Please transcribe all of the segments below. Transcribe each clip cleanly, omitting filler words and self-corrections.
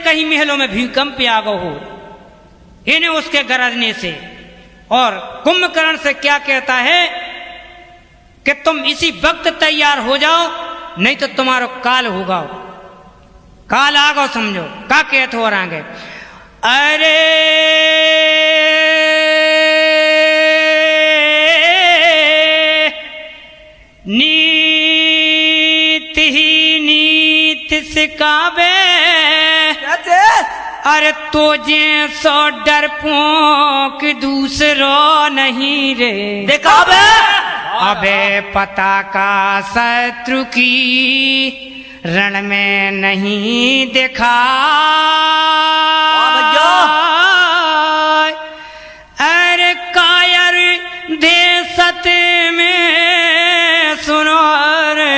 कहीं महलों में भूकंप आ गो हो इन्हें उसके गरजने से। और कुंभकर्ण से क्या कहता है कि तुम इसी वक्त तैयार हो जाओ नहीं तो तुम्हारा काल होगा। काल आ गो समझो का कहते हो आगे। अरे नीत ही नीत सिखावे अरे तो जैसो डरपोक दूसरो नहीं रे दिखावे। अबे पता का शत्रु की रण में नहीं देखा। अरे कायर देशत में सुनो रे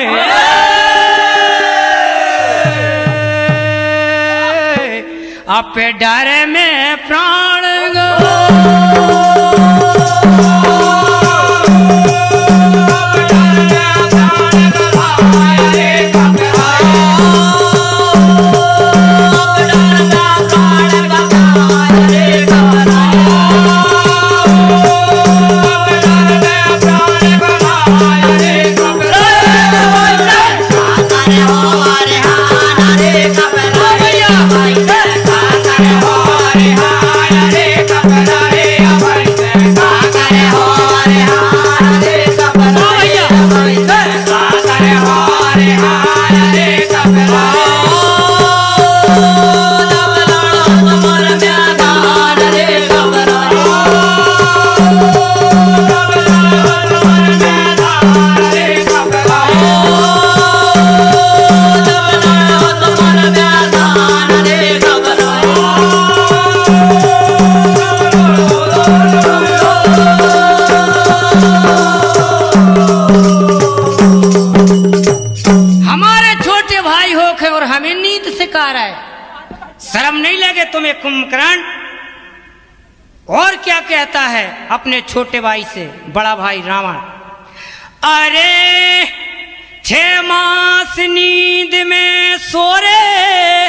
आप डर में प्राण शर्म नहीं लगे तुम्हें कुंभकर्ण। और क्या कहता है अपने छोटे भाई से बड़ा भाई रावण। अरे 6 मास नींद में सोरे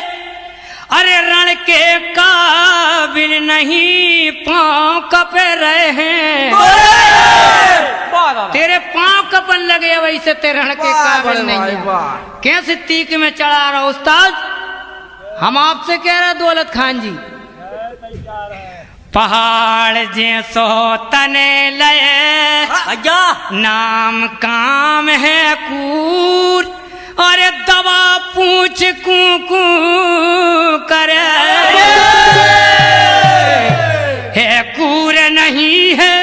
अरे रण के काबिल नहीं पांव कप रहे हैं। तेरे पांव कपन लगे वैसे तेरे रण के काबिल नहीं है। कैसे तीक में चढ़ा रहा उस्ताद। हम आपसे कह रहे दौलत खान जी पहाड़ जैसो तने लये नाम काम है कूर और दवा पूछ कू करे है कूर नहीं है।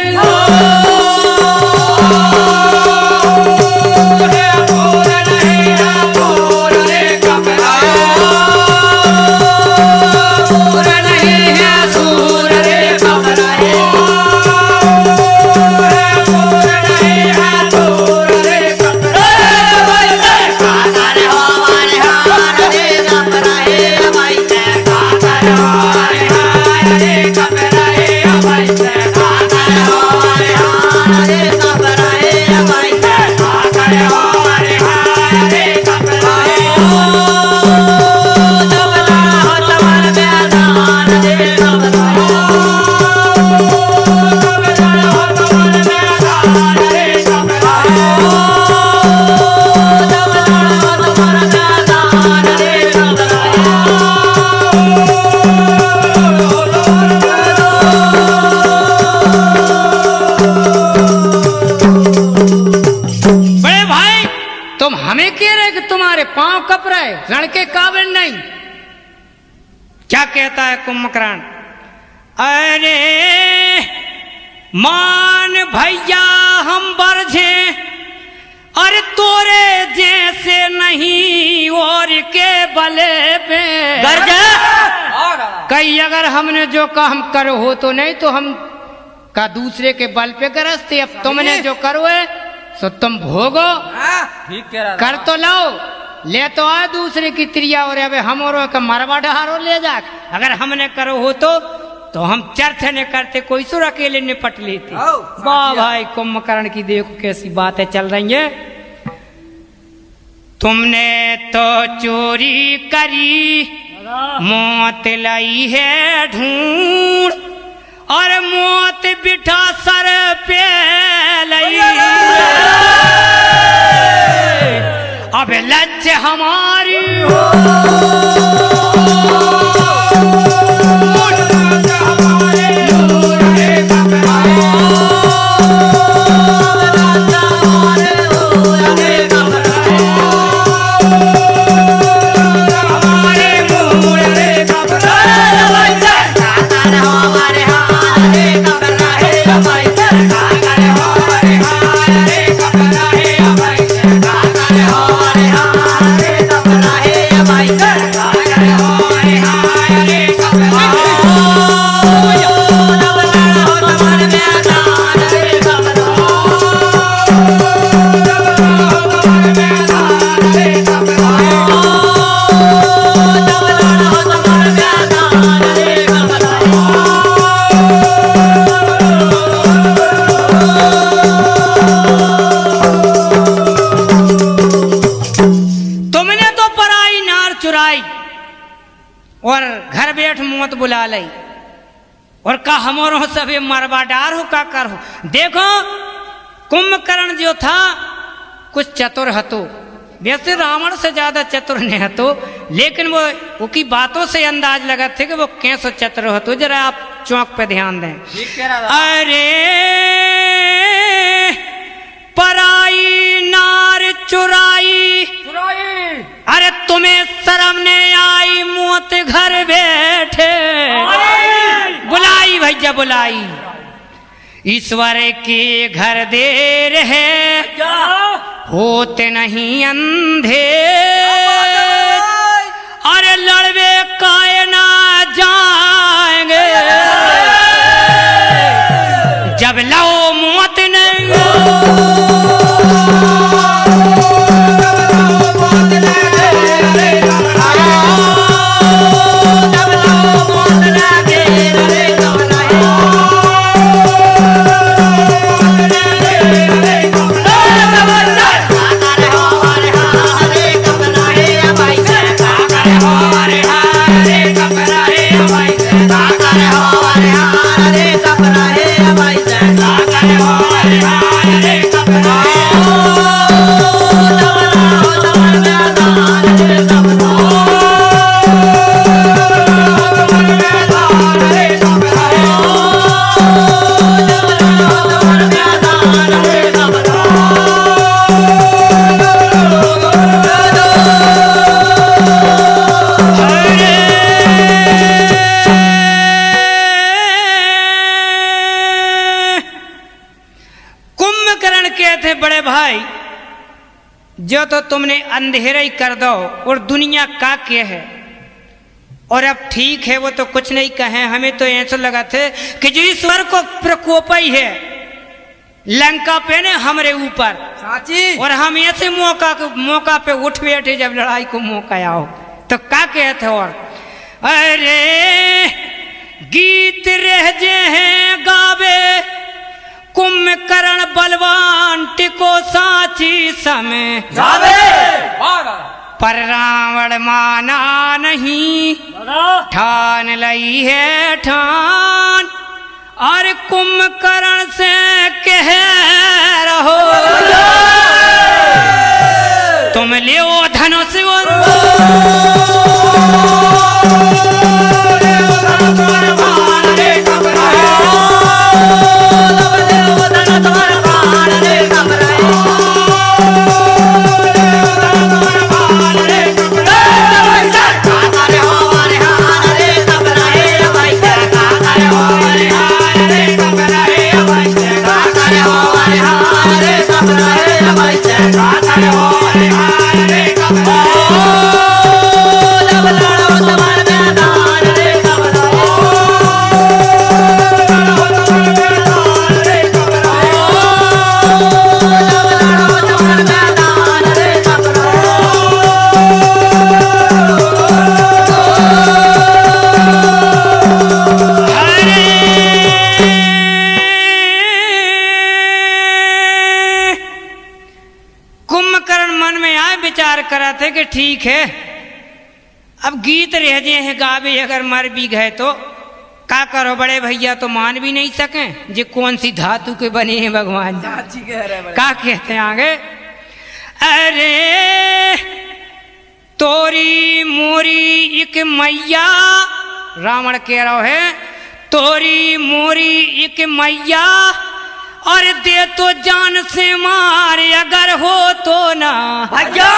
पांव कप रहे रण के काबिल नहीं। क्या कहता है कुंभकर्ण। अरे मान भैया हम बरझे अरे तोरे जैसे नहीं और के बले पे कई अगर हमने जो काम करो हो तो नहीं तो हम का दूसरे के बल पे गरजते। अब तुमने जो करो है सो तुम भोगो। ठीक कह रहा कर तो लो ले तो आ दूसरे की त्रिया और अब हम और का मरवा डहारो ले जा। अगर हमने करो हो तो हम चर्चा ने करते कोई सुर अकेले निपट लेते। वाह भाई कुंभकर्ण की देखो कैसी बातें चल रही है। तुमने तो चोरी करी मौत लाई है ढूंढ और मौत बिठा सर पे लई अब लज्ज हमारी और घर बैठ मौत बुला लई और का हमारो सभी मरवाडार हो का कर हो। देखो कुंभकर्ण जो था कुछ चतुर हतो, वैसे रावण से ज्यादा चतुर नहीं हतो, लेकिन वो उसकी बातों से अंदाज लगा थे कि वो कैसे चतुर हतो। जरा आप चौक पे ध्यान दें। अरे पराई नार चुराई अरे तुम्हें शर्म ने आई मौत घर बैठे बुलाई भैया बुलाई ईश्वर के घर देर है होते नहीं अंधे अरे लड़वे काय ना जाएंगे जब लो मौत नहीं जो तो तुमने अंधेरा ही कर दो और दुनिया का क्या है। और अब ठीक है वो तो कुछ नहीं कहे, हमें तो ऐसा लगा थे कि जो ईश्वर को प्रकोप ही है लंका पे ने हमारे ऊपर साची, और हम ऐसे मौका पे उठ बैठे जब लड़ाई को मौका आओ तो क्या कहते। और अरे गीत रह जे हैं गावे कुंभकर्ण बलवान टिको साची समय पर रावण माना नहीं ठान लई है ठान और कुंभकर्ण से कह रहो तुम ले धनुष ठीक है अब गीत रह गए हैं गावे, अगर मर भी गए तो का करो बड़े भैया, तो मान भी नहीं सके जे कौन सी धातु के बने हैं भगवान जी। का कहते हैं आगे, अरे तोरी मोरी एक मैया, रावण कह रहा है तोरी मोरी एक मैया, और दे तो जान से मार अगर हो तो ना भैया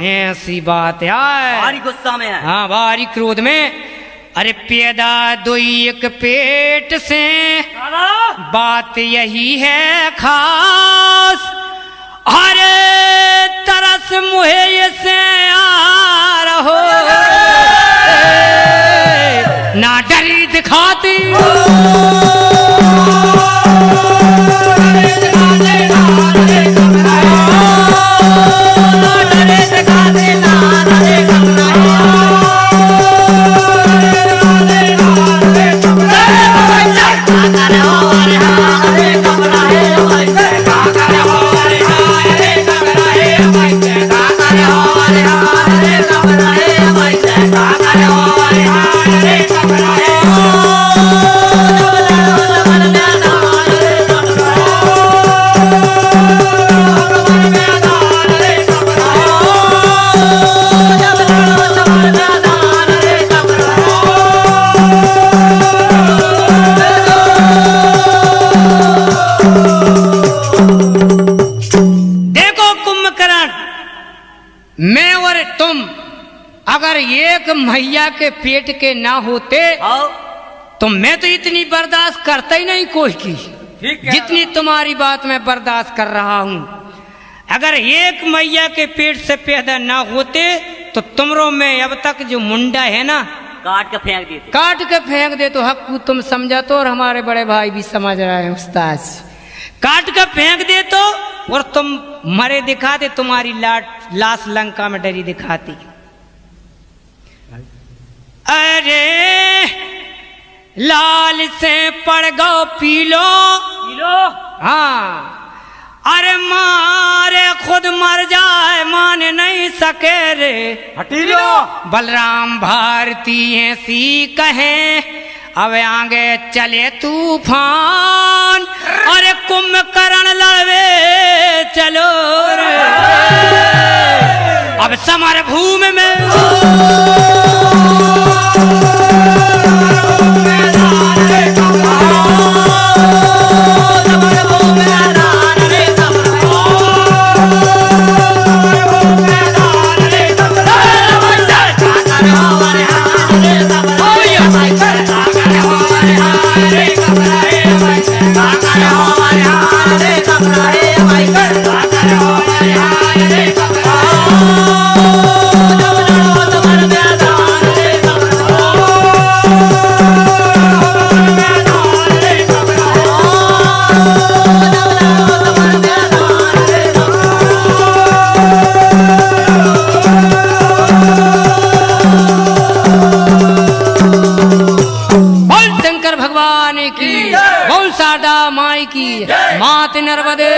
ऐसी बात है। भारी गुस्सा में है। हाँ भारी क्रोध में, अरे पैदा दुई एक पेट से, बात यही है खास, अरे तरस मुहे से आ रहो, ना डरी दिखाती मैं और तुम अगर एक मैया के पेट के ना होते तो मैं तो इतनी बर्दाश्त करता ही नहीं कोई की, जितनी तुम्हारी बात मैं बर्दाश्त कर रहा हूं। अगर एक मैया के पेट से पैदा ना होते तो तुमरो में अब तक जो मुंडा है ना काट के फेंक देते। काट के फेंक दे तो हक तुम समझा तो, और हमारे बड़े भाई भी समझ रहे हैं उस्ताद, काट के फेंक दे तो, और तुम मरे दिखाते, तुम्हारी लाश लंका में डरी दिखाती। अरे लाल से पड़ गो पीलो हाँ, अरे मारे खुद मर जाए मान नहीं सके रे, हटीलो बलराम भारती ऐसी कहे, अब आगे चले तूफान, अरे कुंभकर्ण लड़वे चलो रे, अब समर भूमि में माई की, मात नर्मदे।